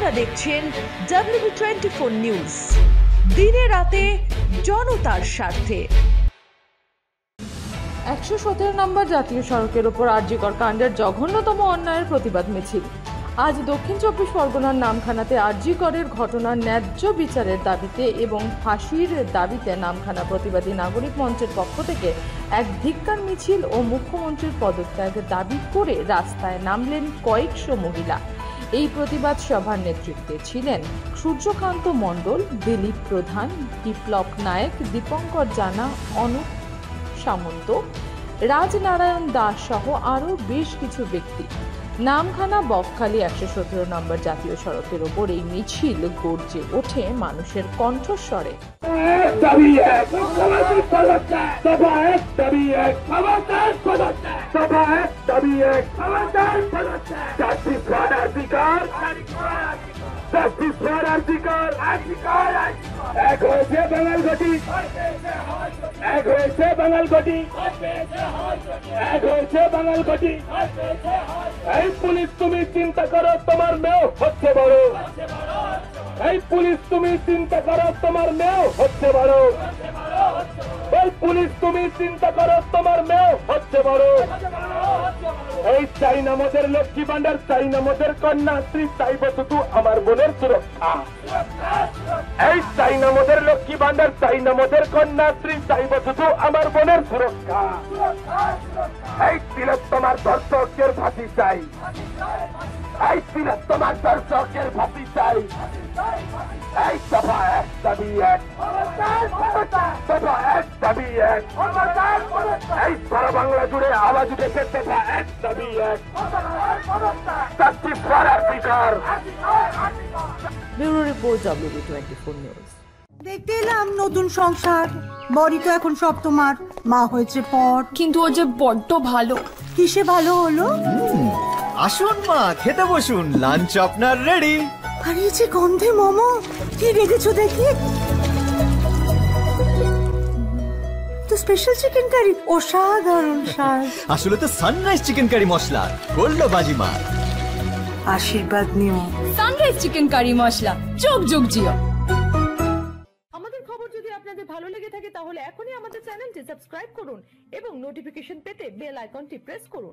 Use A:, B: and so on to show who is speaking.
A: আপনারা দেখছেন WB24 news, দিনে রাতে জনতার স্বার্থে।
B: 117 নম্বর জাতীয় সড়কের উপর আরজিকর কাণ্ডের জঘন্যতম অন্যায়ের প্রতিবাদ মিছিল। আজ দক্ষিণ চব্বিশ পরগনার নামখানাতে আরজিকরের ঘটনার ন্যায্য বিচারের দাবিতে এবং ফাঁসির দাবিতে নামখানা প্রতিবাদী নাগরিক মঞ্চের পক্ষ থেকে এক ধিক্কার মিছিল ও মুখ্যমন্ত্রীর পদত্যাগের দাবি করে রাস্তায় নামলেন কয়েকশো মহিলা। এই প্রতিবাদ সভার নেতৃত্বে ছিলেন সূর্যকান্ত মণ্ডল, দিলীপ প্রধান, বিপ্লব নায়েক, দীপঙ্কর জানা, অনুপ সামন্ত, রাজনারায়ণ দাস সহ আরও বেশ কিছু ব্যক্তি। নামখানা বকখালি 117 নম্বর জাতীয় সড়কের ওপর এই মিছিল গর্জে ওঠে মানুষের কণ্ঠস্বরে।
C: এই পুলিশ তুমি চিন্তা করো, তোমার মেয়েও হচ্ছে বড়। এই পুলিশ তুমি চিন্তা করো, তোমার মেয়েও হচ্ছে বড়। এই পুলিশ তুমি চিন্তা করো, তোমার মেয়েও হচ্ছে বড়। এই চাই না মোদের লক্ষ্মী ভান্ডার, চাই না মোদের কন্যাশ্রী, চাইব শুধু আমার বোনের সুরক্ষা। এই চাই না মোদের লক্ষ্মী ভান্ডার, চাই না মোদের কন্যাশ্রী, চাইব শুধু আমার বোনের সুরক্ষা। এই তিলোত্তমার দর্শকের ফাঁসি চাই, এই তিলোত্তমার দর্শকের ফাঁসি চাই। এই দফা এক দাবি এক, দফা এক দাবি এক। এই সারা বাংলা জুড়ে আওয়াজ উঠেছে দফা এক দাবি এক। Justice for RG Kar.
B: Bureau report, WB24 news.
D: দেখতে এলাম নতুন সংসার, বড়ি তো এখন সব তোমার, মা হয়েছে পর।
E: কিন্তু ও যে বড্ড ভালো।
D: কিসে ভালো হলো?
F: আসুন মা, খেতে বসুন, লাঞ্চ আপনার রেডি।
D: আর এই যে গন্ধে মোমো, কি রেখেছো দেখি? তো স্পেশাল চিকেন কারি, অসাধারণ স্বাদ।
F: আসলে তো সানরাইজ চিকেন কারি মশলা, গোল্ড বাজিমা।
D: আশীর্বাদ নিও।
E: সানরাইজ চিকেন কারি মশলা, যোগ যোগ জিও।
B: আমাদের খবর যদি আপনাদের ভালো লেগে থাকে তাহলে এখনই আমাদের চ্যানেলটি সাবস্ক্রাইব করুন এবং নোটিফিকেশন পেতে বেল আইকনটি প্রেস করুন।